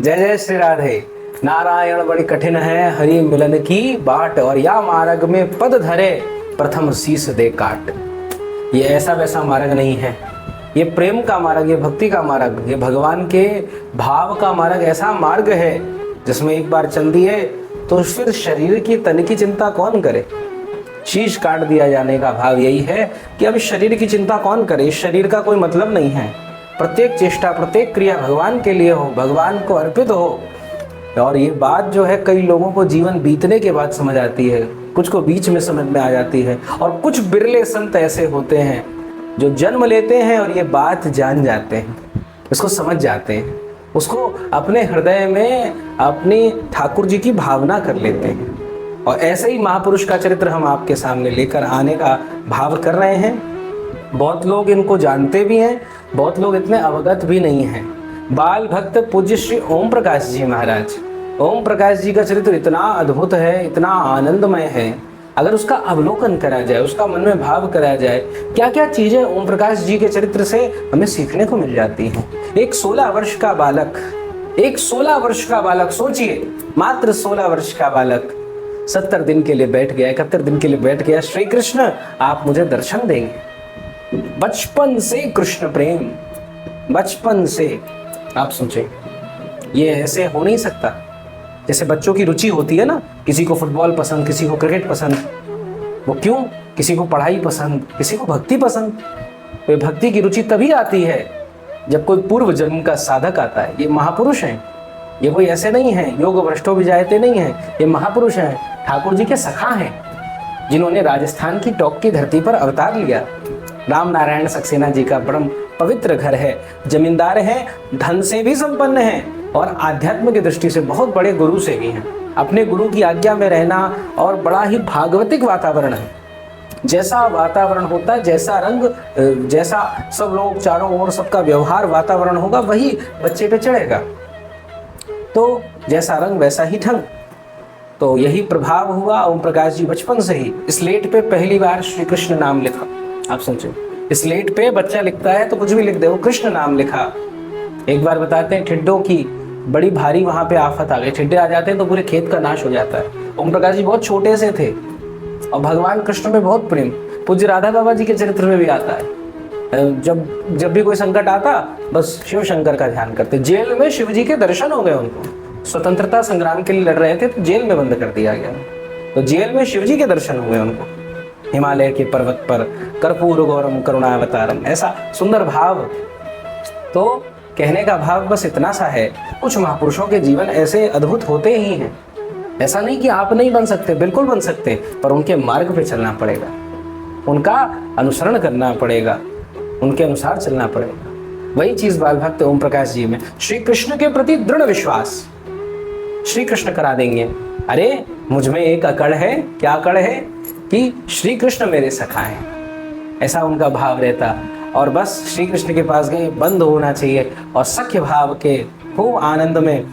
जय जय श्री राधे। नारायण बड़ी कठिन है, हरि मिलन की बाट, और या मार्ग में पद धरे, प्रथम शीस दे काट। ये ऐसा वैसा मार्ग नहीं है, ये प्रेम का मार्ग, ये भक्ति का मार्ग, ये भगवान के भाव का मार्ग। ऐसा मार्ग है जिसमें एक बार चल दिए तो फिर शरीर की तन की चिंता कौन करे। शीश काट दिया जाने का भाव यही है कि अब शरीर की चिंता कौन करे। इस शरीर का कोई मतलब नहीं है। प्रत्येक चेष्टा, प्रत्येक क्रिया भगवान के लिए हो, भगवान को अर्पित हो। और ये बात जो है कई लोगों को जीवन बीतने के बाद समझ आती है, कुछ को बीच में समझ में आ जाती है, और कुछ बिरले संत ऐसे होते हैं जो जन्म लेते हैं और ये बात जान जाते हैं, इसको समझ जाते हैं, उसको अपने हृदय में अपनी ठाकुर जी की भावना कर लेते हैं। और ऐसे ही महापुरुष का चरित्र हम आपके सामने लेकर आने का भाव कर रहे हैं। बहुत लोग इनको जानते भी हैं, बहुत लोग इतने अवगत भी नहीं हैं। बाल भक्त पूज्य श्री ओम प्रकाश जी महाराज, ओम प्रकाश जी का चरित्र इतना अद्भुत है, इतना आनंदमय है। अगर उसका अवलोकन करा जाए, उसका मन में भाव करा जाए, क्या क्या चीजें ओम प्रकाश जी के चरित्र से हमें सीखने को मिल जाती हैं। एक 16 वर्ष का बालक, एक 16 वर्ष का बालक, सोचिए, मात्र 16 वर्ष का बालक 70 दिन के लिए बैठ गया, 71 दिन के लिए बैठ गया। श्री कृष्ण आप मुझे दर्शन देंगे। बचपन से कृष्ण प्रेम, बचपन से। आप सोचें, ये ऐसे हो नहीं सकता। जैसे बच्चों की रुचि होती है ना, किसी को फुटबॉल पसंद, किसी को क्रिकेट पसंद, वो क्यों? किसी को पढ़ाई पसंद, किसी को भक्ति पसंद। तो भक्ति की रुचि तभी आती है जब कोई पूर्व जन्म का साधक आता है। ये महापुरुष हैं, ये कोई ऐसे नहीं है, योग भ्रष्टो विजायते नहीं है, ये महापुरुष हैं, ठाकुर जी के सखा हैं, जिन्होंने राजस्थान की टॉप की धरती पर अवतार लिया। राम नारायण सक्सेना जी का परम पवित्र घर है, जमींदार हैं, धन से भी संपन्न हैं और आध्यात्म की दृष्टि से बहुत बड़े गुरु से भी हैं। अपने गुरु की आज्ञा में रहना और बड़ा ही भागवतिक वातावरण है। जैसा वातावरण होता है, जैसा रंग, जैसा सब लोग चारों ओर सबका व्यवहार वातावरण होगा, वही बच्चे पे चढ़ेगा। तो जैसा रंग वैसा ही ढंग। तो यही प्रभाव हुआ ओम प्रकाश जी बचपन से ही। स्लेट पे पहली बार श्री कृष्ण नाम लिखा। आप सोचो, स्लेट पे बच्चा लिखता है तो कुछ भी लिख दे, वो कृष्ण नाम लिखा। एक बार बताते हैं, ठिड्डों की बड़ी भारी वहां पे आफत आ गई, ठिड्डे आ जाते हैं तो पूरे खेत का नाश हो जाता है। ओम प्रकाश जी बहुत छोटे से थे और भगवान कृष्ण में बहुत प्रेम। पूज्य राधा बाबा जी के चरित्र में भी आता है, जब भी कोई संकट आता बस शिव शंकर का ध्यान करते। जेल में शिव जी के दर्शन हो गए उनको, स्वतंत्रता संग्राम के लिए लड़ रहे थे तो जेल में बंद कर दिया गया, तो जेल में शिव जी के दर्शन हुए उनको। हिमालय के पर्वत पर कर्पूर गौरम करुणावतारम, ऐसा सुंदर भाव। तो कहने का भाव बस इतना सा है, कुछ महापुरुषों के जीवन ऐसे अद्भुत होते ही हैं। ऐसा नहीं कि आप नहीं बन सकते, बिल्कुल बन सकते, पर उनके मार्ग पे चलना पड़ेगा, उनका अनुसरण करना पड़ेगा, उनके अनुसार चलना पड़ेगा। वही चीज बाल भक्त ओम प्रकाश जी में श्री कृष्ण के प्रति दृढ़ विश्वास। श्री कृष्ण करा देंगे। अरे मुझ में एक अकड़ है, क्या अकड़ है कि श्री कृष्ण मेरे सखा हैं, ऐसा उनका भाव रहता। और बस श्री कृष्ण के पास गए, बंद होना चाहिए और सख्य भाव के खूब आनंद में।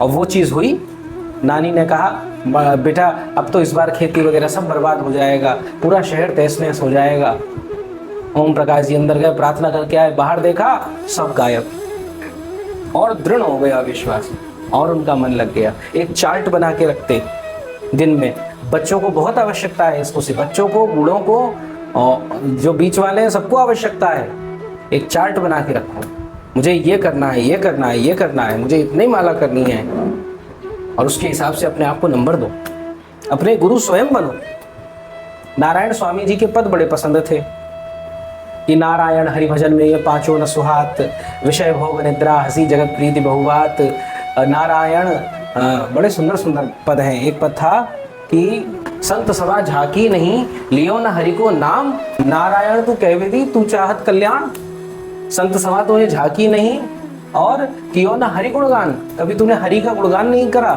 और वो चीज़ हुई। नानी ने कहा, बेटा अब तो इस बार खेती वगैरह सब बर्बाद हो जाएगा, पूरा शहर तहस नहस हो जाएगा। ओम प्रकाश जी अंदर गए, प्रार्थना करके आए, बाहर देखा सब गायब। और दृढ़ हो गया विश्वास और उनका मन लग गया। एक चार्ट बना के रखते दिन में, बच्चों को बहुत आवश्यकता है इसको, से बच्चों को, बूढ़ों को और जो बीच वाले हैं सबको आवश्यकता है। एक चार्ट बना के रखो, मुझे ये करना है, ये करना है, ये करना है, मुझे इतनी माला करनी है, और उसके हिसाब से अपने आप को नंबर दो, अपने गुरु स्वयं बनो। नारायण स्वामी जी के पद बड़े पसंद थे कि नारायण हरिभजन में ये पांचों न सुहात, विषय भोग निद्रा हंसी जगत प्रीति बहुबात। नारायण बड़े सुंदर सुंदर पद हैं। एक पद था कि संत सभा झाकी नहीं, लियो न हरि को नाम, नारायण तू कहवेदी तू चाहत कल्याण। संत सभा तो ये झाकी नहीं और कियो न हरि गुणगान, कभी तूने हरि का गुणगान नहीं करा।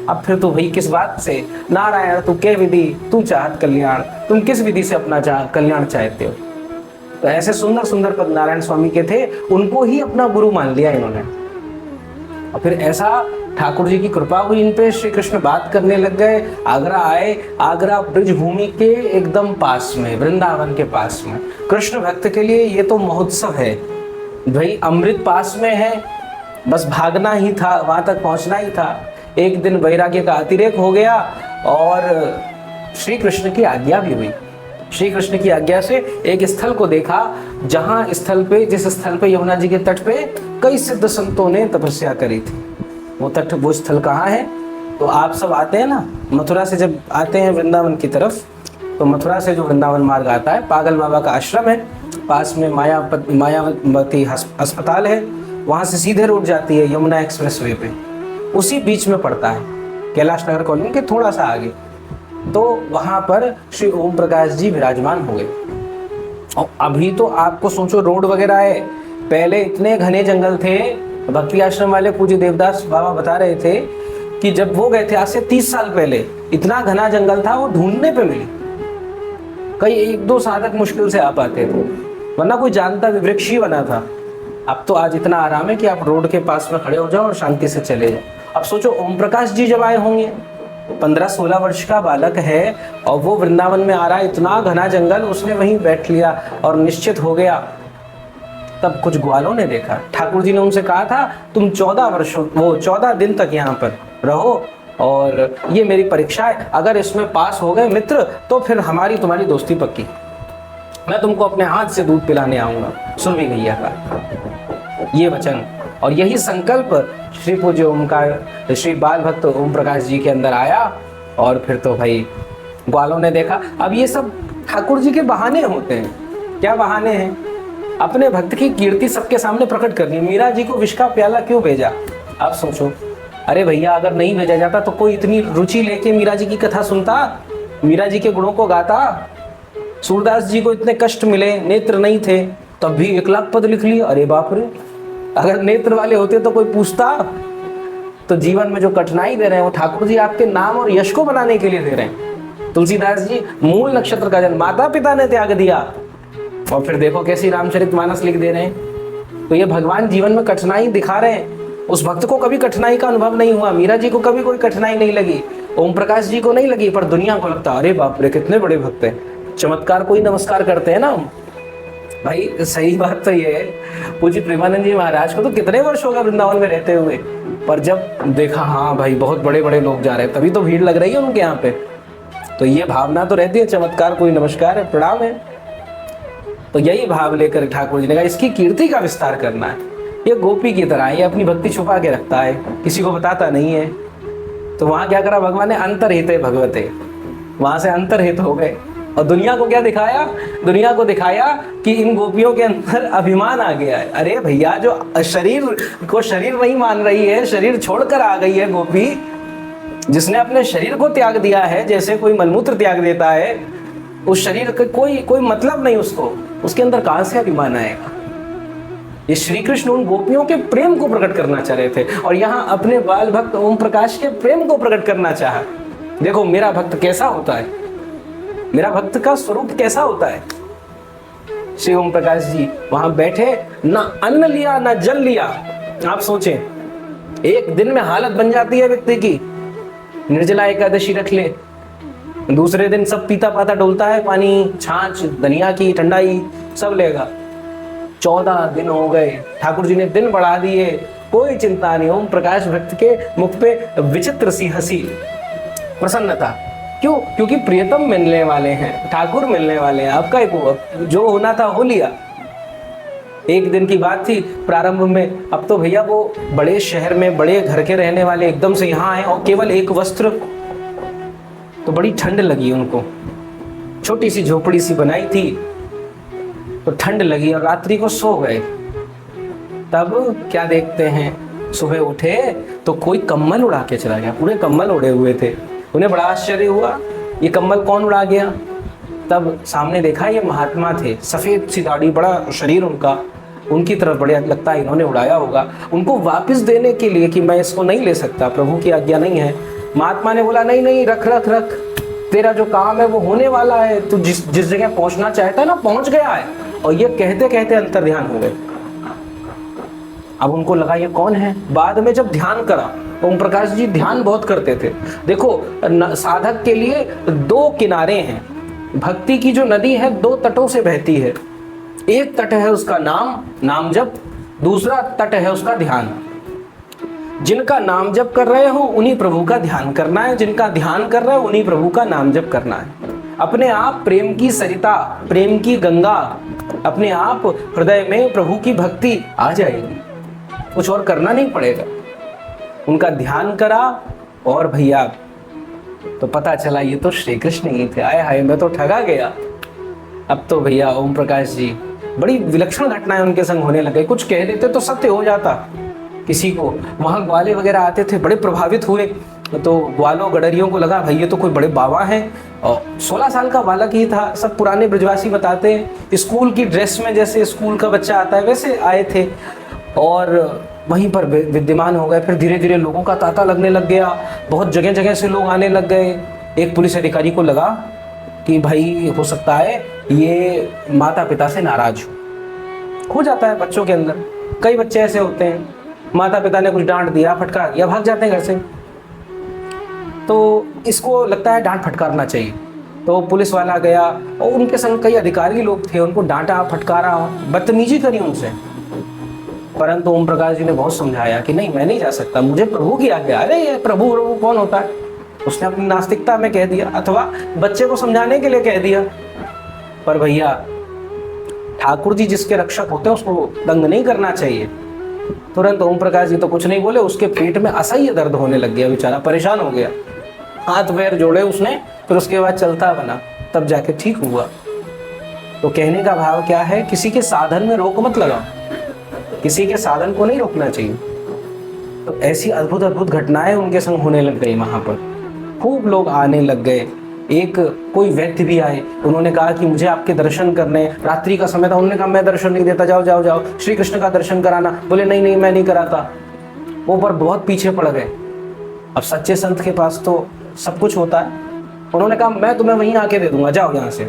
अब फिर तो भाई किस बात से, नारायण तू कहवेदी तू चाहत कल्याण, तुम किस विधि से अपना कल्याण चाहते हो। तो ऐसे सुंदर सुंदर पद नारायण स्वामी के थे, उनको ही अपना गुरु मान लिया इन्होंने। और फिर ऐसा ठाकुर जी की कृपा हुई इन पे, श्री कृष्ण बात करने लग गए। आगरा आए, आगरा ब्रज भूमि के एकदम पास में, वृंदावन के पास में। कृष्ण भक्त के लिए ये तो महोत्सव है भाई, अमृत पास में है, बस भागना ही था, वहां तक पहुंचना ही था। एक दिन वैराग्य का अतिरेक हो गया और श्री कृष्ण की आज्ञा भी हुई। श्री कृष्ण की आज्ञा से एक स्थल को देखा, जिस स्थल पे यमुना जी के तट पे कई सिद्ध संतों ने तपस्या करी थी। वो स्थल कहाँ है? तो आप सब आते हैं ना मथुरा से, जब आते हैं वृंदावन की तरफ, तो मथुरा से जो वृंदावन मार्ग आता है, पागल बाबा का आश्रम है, पास में मायावती अस्पताल है, वहाँ से सीधे रोड जाती है यमुना एक्सप्रेस वे पे, उसी बीच में पड़ता है, कैलाश नगर कॉलोनी के थोड़ा सा आगे। तो वहाँ पर श्री ओम प्रकाश जी विराजमान हो गए। और अभी तो आपको सोचो रोड वगैरह है, पहले इतने घने जंगल थे। भक्ति आश्रम वाले पूज्य देवदास बाबा बता रहे थे कि जब वो गए थे आज से 30 साल पहले, इतना घना जंगल था, वो ढूंढने पे मिली। कई 1-2 साधक मुश्किल से आ पाते थे, वरना कोई जानता भी वृक्ष ही बना था। अब तो आज इतना आराम है कि आप रोड के पास में खड़े हो जाओ और शांति से चले जाओ। अब सोचो ओम प्रकाश जी जब आए होंगे, 15-16 वर्ष का बालक है और वो वृंदावन में आ रहा है, इतना घना जंगल, उसने वहीं बैठ लिया और निश्चित हो गया। तब कुछ ग्वालों ने देखा, ठाकुर जी ने उनसे कहा था तुम 14 दिन तक यहाँ पर रहो और ये मेरी परीक्षा है, अगर इसमें पास हो गए मित्र तो फिर हमारी तुम्हारी दोस्ती पक्की, मैं तुमको अपने हाथ से दूध पिलाने आऊंगा। सुन भी भैया का ये वचन और यही संकल्प श्री पूज्य ओमकार श्री बाल भक्त ओम प्रकाश जी के अंदर आया। और फिर तो भाई ग्वालों ने देखा। अब ये सब ठाकुर जी के बहाने होते हैं। क्या बहाने हैं? अपने भक्त की कीर्ति सबके सामने प्रकट करनी। मीरा जी को विष का प्याला क्यों भेजा? आप सोचो, अरे भैया अगर नहीं भेजा जाता तो कोई इतनी रुचि लेके मीरा जी की कथा सुनता, मीरा जी के गुणों को गाता। सूरदास जी को इतने कष्ट मिले, नेत्र नहीं थे, तब भी 1 लाख पद लिख लिए। अरे बाप रे, अगर नेत्र वाले होते तो कोई पूछता? तो जीवन में जो कठिनाई दे रहे हैं वो ठाकुर जी आपके नाम और यश को बनाने के लिए दे रहे हैं। तुलसीदास जी मूल नक्षत्र का जन्म माता पिता ने त्याग दिया और फिर देखो कैसी रामचरितमानस लिख दे रहे हैं। तो ये भगवान जीवन में कठिनाई दिखा रहे हैं। उस भक्त को कभी कठिनाई का अनुभव नहीं हुआ, मीरा जी को कभी कोई कठिनाई नहीं लगी, ओम प्रकाश जी को नहीं लगी, पर दुनिया को लगता अरे बाप रे कितने बड़े भक्त हैं, चमत्कार को ही नमस्कार करते हैं ना हम। भाई सही बात तो ये है, पूज्य प्रेमानंद जी महाराज को तो कितने वर्ष हो गए वृंदावन में रहते हुए, पर जब देखा हाँ भाई बहुत बड़े बड़े लोग जा रहे हैं, तभी तो भीड़ लग रही है उनके यहाँ पे। तो ये भावना तो रहती है, चमत्कार कोई नमस्कार है, प्रणाम है। तो यही भाव लेकर ठाकुर जी ने कहा इसकी कीर्ति का विस्तार करना है। ये गोपी की तरह ये अपनी भक्ति छुपा के रखता है, किसी को बताता नहीं है। तो वहां क्या करा भगवान ने? अंतर्हिते भगवते, वहां से अंतर्हित हो गए और दुनिया को क्या दिखाया? दुनिया को दिखाया कि इन गोपियों के अंदर अभिमान आ गया है। अरे भैया जो शरीर को शरीर नहीं मान रही है, शरीर छोड़कर आ गई है गोपी, जिसने अपने शरीर को त्याग दिया है, जैसे कोई मलमूत्र त्याग देता है, उस शरीर का कोई मतलब नहीं उसको, उसके अंदर कहां से अभिमान आएगा? ये श्री कृष्ण उन गोपियों के प्रेम को प्रकट करना चाह रहे थे और यहाँ अपने बाल भक्त ओम प्रकाश के प्रेम को प्रकट करना चाहा। देखो मेरा भक्त कैसा होता है, मेरा भक्त का स्वरूप कैसा होता है। श्री ओम प्रकाश जी वहां बैठे, ना अन्न लिया ना जल लिया। आप सोचें, एक दिन में हालत बन जाती है व्यक्ति की। निर्जला एकादशी रख ले, दूसरे दिन सब पीता पाता डोलता है, पानी छाछ धनिया की ठंडाई सब लेगा। 14 दिन हो गए, ठाकुर जी ने दिन बढ़ा दिए, कोई चिंता नहीं। ओम प्रकाश भक्त के मुख पे विचित्र सी हंसी, प्रसन्नता। क्यों? क्योंकि प्रियतम मिलने वाले हैं, ठाकुर मिलने वाले हैं। आपका एक जो होना था हो लिया। एक दिन की बात थी प्रारंभ में, अब तो भैया वो बड़े शहर में बड़े घर के रहने वाले एकदम से यहाँ आए और केवल एक वस्त्र, तो बड़ी ठंड लगी उनको। छोटी सी झोपड़ी सी बनाई थी तो ठंड लगी और रात्रि को सो गए। तब क्या देखते हैं, सुबह उठे तो कोई कम्बल उड़ा के चला गया। पूरे कम्बल उड़े हुए थे। उन्हें बड़ा आश्चर्य हुआ, ये कम्बल कौन उड़ा गया? तब सामने देखा ये महात्मा थे, सफेद सी दाढ़ी, बड़ा शरीर उनका, उनकी तरफ बड़े लगता है इन्होंने उड़ाया होगा। उनको वापस देने के लिए कि मैं इसको नहीं ले सकता, प्रभु की आज्ञा नहीं है, महात्मा ने बोला नहीं नहीं रख रख रख, तेरा जो काम है वो होने वाला है, तू जिस जगह पहुंचना चाहता है ना पहुंच गया है। और ये कहते कहते अंतर्ध्यान हो गए। अब उनको लगा ये कौन है। बाद में जब ध्यान करा, ओम प्रकाश जी ध्यान बहुत करते थे। देखो साधक के लिए 2 किनारे हैं, भक्ति की जो नदी है 2 तटों से बहती है। एक तट है उसका नाम जप, दूसरा तट है उसका ध्यान। जिनका नाम जप कर रहे हो उन्हीं प्रभु का ध्यान करना है, जिनका ध्यान कर रहे हो उन्हीं प्रभु का नाम जप करना है। अपने आप प्रेम की सरिता, प्रेम की गंगा, अपने आप हृदय में प्रभु की भक्ति आ जाएगी, कुछ और करना नहीं पड़ेगा। उनका ध्यान करा और भैया तो पता चला ये तो श्री कृष्ण ही थे। आए हाय, मैं तो ठगा गया। अब तो भैया ओम प्रकाश जी बड़ी विलक्षण घटनाएं उनके संग होने लगे। कुछ कह देते तो सत्य हो जाता। किसी को वहाँ ग्वाले वगैरह आते थे, बड़े प्रभावित हुए, तो ग्वालों गडरियों को लगा भाई ये तो कोई बड़े बाबा हैं। और 16 साल का बालक ही था। सब पुराने ब्रजवासी बताते हैं स्कूल की ड्रेस में, जैसे स्कूल का बच्चा आता है वैसे आए थे और वहीं पर विद्यमान हो गए। फिर धीरे धीरे लोगों का तांता लगने लग गया, बहुत जगह जगह से लोग आने लग गए। एक पुलिस अधिकारी को लगा कि भाई हो सकता है ये माता पिता से नाराज हो जाता है बच्चों के अंदर। कई बच्चे ऐसे होते हैं, माता पिता ने कुछ डांट दिया, फटकार दिया, भाग जाते हैं घर से। तो इसको लगता है डांट फटकारना चाहिए। तो पुलिस वाला गया और उनके संग कई अधिकारी लोग थे, उनको डांटा, फटकारा, बदतमीजी करी उनसे। परंतु ओम प्रकाश जी ने बहुत समझाया कि नहीं, मैं नहीं जा सकता, मुझे प्रभु की आज्ञा। अरे ये प्रभु प्रभु कौन होता है? उसने अपनी नास्तिकता में कह दिया, अथवा बच्चे को समझाने के लिए कह दिया। पर भैया ठाकुर जी जिसके रक्षक होते हैं उसको दंग नहीं करना चाहिए। तुरंत ओम प्रकाश जी तो कुछ नहीं बोले, उसके पेट में असह्य दर्द होने लग गया, बेचारा परेशान हो गया। हाथ पैर जोड़े उसने, फिर उसके बाद चलता बना, तब जाके ठीक हुआ। तो कहने का भाव क्या है, किसी के साधन में रोक मत लगाओ, किसी के साधन को नहीं रोकना चाहिए। तो ऐसी अद्भुत अद्भुत घटनाएं उनके संग होने लग गई। वहां पर खूब लोग आने लग गए। एक कोई व्यक्ति भी आए, उन्होंने कहा कि मुझे आपके दर्शन करने, रात्रि का समय था, उन्होंने कहा मैं दर्शन नहीं देता, जाओ जाओ जाओ श्री कृष्ण का दर्शन कराना। बोले नहीं नहीं मैं नहीं कराता। वो पर बहुत पीछे पड़ गए। अब सच्चे संत के पास तो सब कुछ होता है। उन्होंने कहा मैं तुम्हें वहीं आके दे दूंगा, जाओ यहाँ से।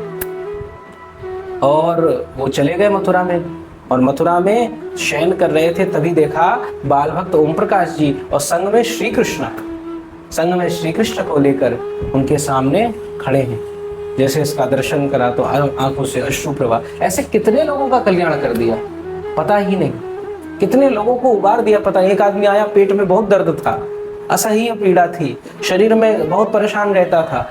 और वो चले गए मथुरा में, और मथुरा में शयन कर रहे थे, तभी देखा बाल भक्त ओम प्रकाश जी और संग में श्री कृष्ण को लेकर उनके सामने खड़े हैं। जैसे इसका दर्शन करा तो आंखों से अश्रु प्रवाह। ऐसे कितने लोगों का कल्याण कर दिया पता ही नहीं, कितने लोगों को उबार दिया पता। एक आदमी आया, पेट में बहुत दर्द था, असह्य पीड़ा थी, शरीर में बहुत परेशान रहता था,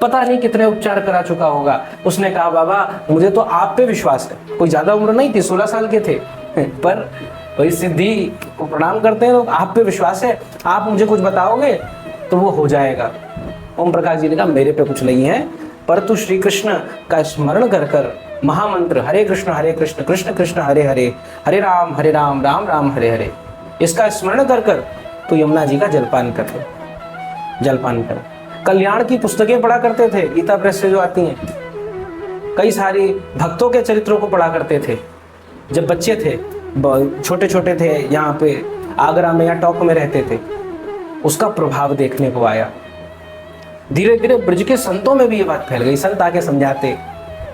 पता नहीं कितने उपचार करा चुका होगा। उसने कहा बाबा मुझे तो आप पे विश्वास है। कोई ज्यादा उम्र नहीं थी, 16 साल के थे, पर वही सिद्धि को प्रणाम करते हैं, तो आप पे विश्वास है, आप मुझे कुछ बताओगे तो वो हो जाएगा। ओम प्रकाश जी ने कहा मेरे पे कुछ नहीं है, पर तू श्री कृष्ण का स्मरण कर कर महामंत्र हरे कृष्ण कृष्ण कृष्ण हरे हरे, हरे राम राम राम हरे हरे, इसका स्मरण कर कर तो यमुना जी का जलपान कर। कल्याण की पुस्तकें पढ़ा करते थे, गीता प्रेस से जो आती हैं, कई सारी भक्तों के चरित्रों को पढ़ा करते थे। जब बच्चे थे, छोटे छोटे थे, यहाँ पे आगरा में या टॉक में रहते थे, उसका प्रभाव देखने को आया। धीरे धीरे ब्रज के संतों में भी ये बात फैल गई। संत आके समझाते,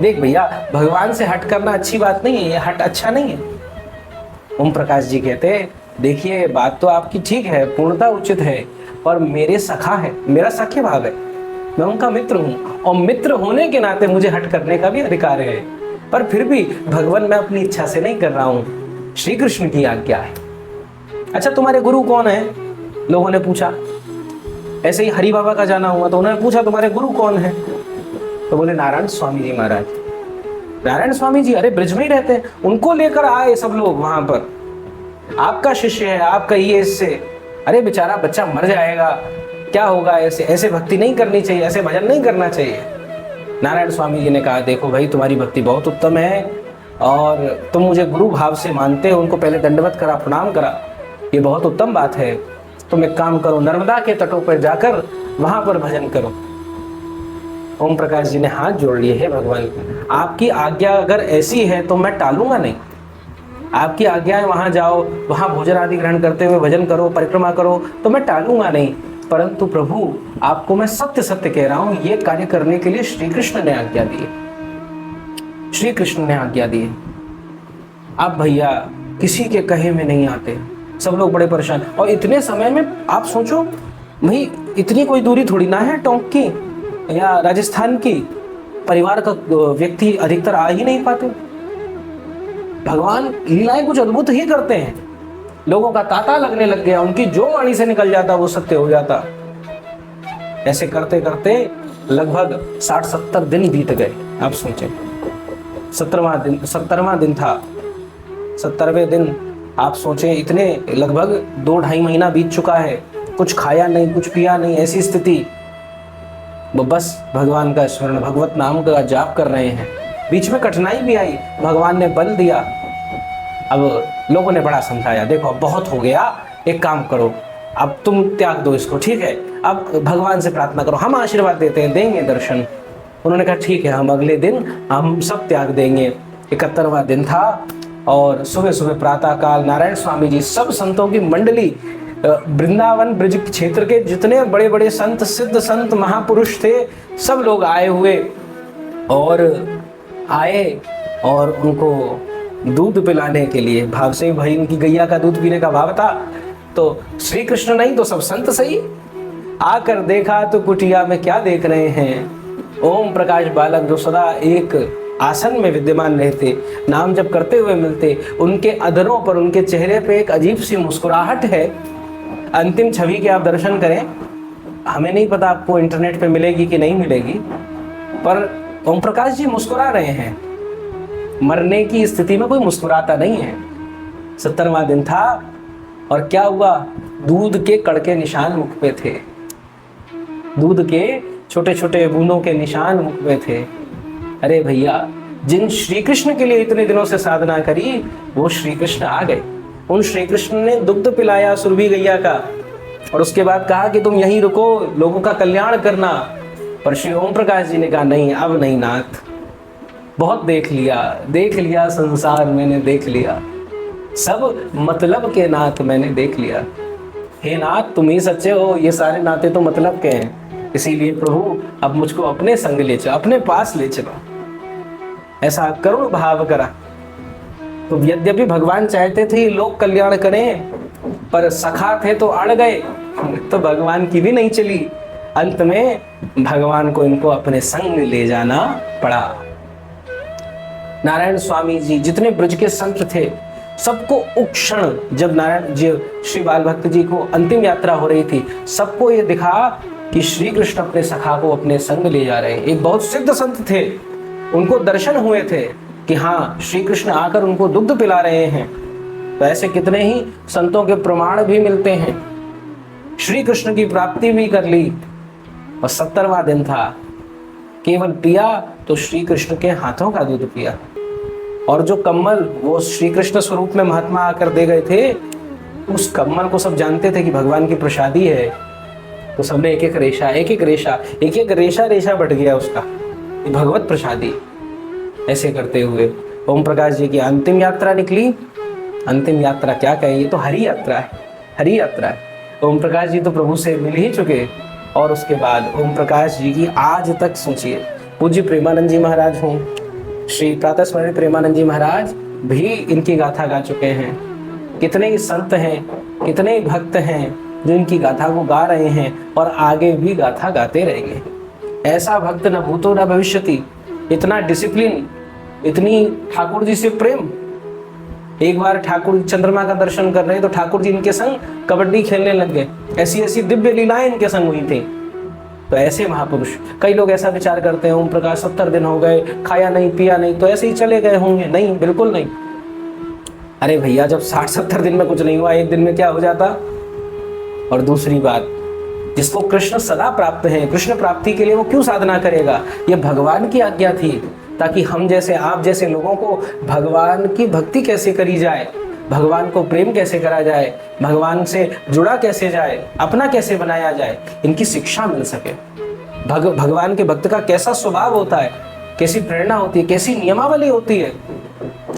देख भैया भगवान से हट करना अच्छी बात नहीं है, ये हट अच्छा नहीं है। ओम प्रकाश जी कहते देखिए बात तो आपकी ठीक है, पूर्णता उचित है, पर मेरे सखा है, मेरा सख्य भाव है, मैं उनका मित्र हूँ, और मित्र होने के नाते मुझे हट करने का भी अधिकार है। पर फिर भी भगवान मैं अपनी इच्छा से नहीं कर रहा हूँ, श्री कृष्ण की आज्ञा है। अच्छा तुम्हारे गुरु कौन है? लोगों ने पूछा। ऐसे ही हरि बाबा का जाना हुआ तो उन्होंने पूछा तुम्हारे गुरु कौन है? तो बोले नारायण स्वामी जी महाराज। नारायण स्वामी जी, अरे ब्रिज में ही रहते हैं, उनको लेकर आए सब लोग वहां पर। आपका शिष्य है, आपका ये इससे, अरे बेचारा बच्चा मर जाएगा, क्या होगा, ऐसे भक्ति नहीं करनी चाहिए, ऐसे भजन नहीं करना चाहिए। नारायण स्वामी जी ने कहा देखो भाई तुम्हारी भक्ति बहुत उत्तम है, और तुम मुझे गुरु भाव से मानते हो, उनको पहले दंडवत करा, प्रणाम करा, ये बहुत उत्तम बात है। तुम एक काम करो, नर्मदा के तटों पर जाकर वहां पर भजन करो। ओम प्रकाश जी ने हाथ जोड़ लिए, हे भगवान आपकी आज्ञा अगर ऐसी है तो मैं टालूंगा नहीं। आपकी आज्ञा है वहां जाओ, वहां भोजन आदि ग्रहण करते हुए भजन करो, परिक्रमा करो, तो मैं टालूंगा नहीं। परंतु प्रभु आपको मैं सत्य सत्य कह रहा हूं, ये कार्य करने के लिए श्री कृष्ण ने आज्ञा दी है, श्री कृष्ण ने आज्ञा दी है। आप भैया किसी के कहे में नहीं आते, सब लोग बड़े परेशान। और इतने समय में आप सोचो भाई, इतनी कोई दूरी थोड़ी ना है टोंक की या राजस्थान की, परिवार का व्यक्ति अधिकतर आ ही नहीं पाते। भगवान लीलाएं कुछ अद्भुत ही करते हैं। लोगों का तांता लगने लग गया, उनकी जो वाणी से निकल जाता वो सत्य हो जाता। ऐसे करते करते लगभग 60-70 दिन बीत गए। आप सोचें, 70वां दिन था, 70वें दिन आप सोचें, इतने लगभग 2-2.5 महीना बीत चुका है, कुछ खाया नहीं, कुछ पिया नहीं, ऐसी स्थिति। वो बस भगवान का स्मरण, भगवत नाम का जाप कर रहे हैं। बीच में कठिनाई भी आई, भगवान ने बल दिया। अब लोगों ने बड़ा समझाया, देखो अब बहुत हो गया, एक काम करो, अब तुम त्याग दो इसको, ठीक है, अब भगवान से प्रार्थना करो, हम आशीर्वाद देते हैं, देंगे दर्शन। उन्होंने कहा ठीक है, हम अगले दिन हम सब त्याग देंगे। 71वां दिन था और सुबह सुबह प्रातः काल नारायण स्वामी जी, सब संतों की मंडली, वृंदावन ब्रज क्षेत्र के जितने बड़े बड़े संत, सिद्ध संत, महापुरुष थे, सब लोग आए हुए और उनको दूध पिलाने के लिए, भाव से भाई उनकी गैया का दूध पीने का भाव था। तो श्री कृष्ण नहीं तो सब संत सही, आकर देखा तो कुटिया में क्या देख रहे हैं, ओम प्रकाश बालक जो सदा एक आसन में विद्यमान रहते, नाम जप करते हुए मिलते, उनके अधरों पर, उनके चेहरे पे एक अजीब सी मुस्कुराहट है। अंतिम छवि के आप दर्शन करें, हमें नहीं पता आपको इंटरनेट पे मिलेगी कि नहीं मिलेगी, पर ओम प्रकाश जी मुस्कुरा रहे हैं। मरने की स्थिति में कोई मुस्कुराता नहीं है। 70वां दिन था और क्या हुआ, दूध के कड़के निशान मुख पे थे, दूध के छोटे छोटे बूंदों के निशान मुख पे थे। अरे भैया, जिन श्री कृष्ण के लिए इतने दिनों से साधना करी, वो श्री कृष्ण आ गए। उन श्री कृष्ण ने दुग्ध पिलाया सुरभि गैया का, और उसके बाद कहा कि तुम यहीं रुको, लोगों का कल्याण करना। पर श्री ओम प्रकाश जी ने कहा नहीं, अब नहीं नाथ, बहुत देख लिया संसार मैंने देख लिया, सब मतलब के नाथ मैंने देख लिया। हे नाथ, तुम ही सच्चे हो, ये सारे नाते तो मतलब के हैं, इसीलिए प्रभु अब मुझको अपने संग ले चलो, अपने पास ले चलो। ऐसा करुण भाव करा। तो यद्यपि भगवान चाहते थे लोग कल्याण करें, पर सखा थे तो अड़ गए, तो भगवान की भी नहीं चली। अंत में भगवान को इनको अपने संग ले जाना पड़ा। नारायण स्वामी जी, जितने ब्रज के संत थे, सबको उस क्षण जब नारायण जी, श्री बाल भक्त जी को अंतिम यात्रा हो रही थी, सबको ये दिखा कि श्री कृष्ण अपने सखा को अपने संग ले जा रहे हैं। एक बहुत सिद्ध संत थे, उनको दर्शन हुए थे कि हाँ श्री कृष्ण आकर उनको दुग्ध पिला रहे हैं। तो ऐसे कितने ही संतों के प्रमाण भी मिलते हैं। श्री कृष्ण की प्राप्ति भी कर ली। और 70वां दिन था, केवल पिया तो श्री कृष्ण के हाथों का दूध पिया। और जो कम्मल वो श्री कृष्ण स्वरूप में महात्मा आकर दे गए थे, उस कम्मल को सब जानते थे कि भगवान की प्रसादी है। तो सबने एक एक रेशा बट गया उसका, भगवत प्रसादी। ऐसे करते हुए ओम प्रकाश जी की अंतिम यात्रा निकली। अंतिम यात्रा क्या कहें, ये तो हरि यात्रा है, हरि यात्रा है। ओम प्रकाश जी तो प्रभु से मिल ही चुके। और उसके बाद ओम प्रकाश जी की आज तक सोचिए, पूज्य प्रेमानंद जी महाराज हों, श्री प्रातः स्मरण प्रेमानंद जी महाराज भी इनकी गाथा गा चुके हैं। कितने ही संत हैं, कितने ही भक्त हैं जो इनकी गाथा को गा रहे हैं और आगे भी गाथा गाते रहेंगे। ऐसा भक्त न भूतो न भविष्यति, इतना डिसिप्लिन, इतनी ठाकुर जी से प्रेम। एक बार ठाकुर चंद्रमा का दर्शन कर रहे तो ठाकुर जी इनके संग कबड्डी खेलने लग गए। ऐसी ऐसी दिव्य लीलाएं इनके संग हुई थी। तो ऐसे महापुरुष, कई लोग ऐसा विचार करते हैं ओम प्रकाश 70 दिन हो गए, खाया नहीं पिया नहीं, तो ऐसे ही चले गए होंगे। नहीं, बिल्कुल नहीं। अरे भैया, जब 60-70 दिन में कुछ नहीं हुआ, एक दिन में क्या हो जाता। और दूसरी बात, जिसको कृष्ण सदा प्राप्त है, कृष्ण प्राप्ति के लिए वो क्यों साधना करेगा। ये भगवान की आज्ञा थी, ताकि हम जैसे, आप जैसे लोगों को भगवान की भक्ति कैसे करी जाए, भगवान को प्रेम कैसे करा जाए, भगवान से जुड़ा कैसे जाए, अपना कैसे बनाया जाए, इनकी शिक्षा मिल सके। भगवान के भक्त का कैसा स्वभाव होता है, कैसी प्रेरणा होती है, कैसी नियमावली होती है,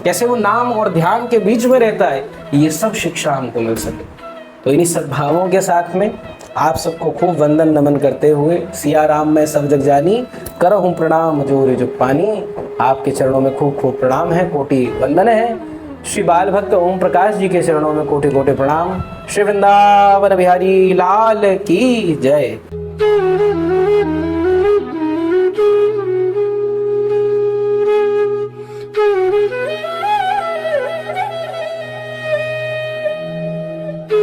कैसे वो नाम और ध्यान के बीच में रहता है, ये सब शिक्षा हमको मिल सके। तो इन्हीं सद्भावों के साथ में आप सबको खूब वंदन नमन करते हुए, सिया राम मैं सब जग जानी, करहूँ प्रणाम जोर जुग पानी। आपके चरणों में खूब खूब प्रणाम है, कोटि वंदन है। श्री बाल भक्त ओम प्रकाश जी के चरणों में कोटि कोटि प्रणाम। श्री वृंदावन बिहारी लाल की जय।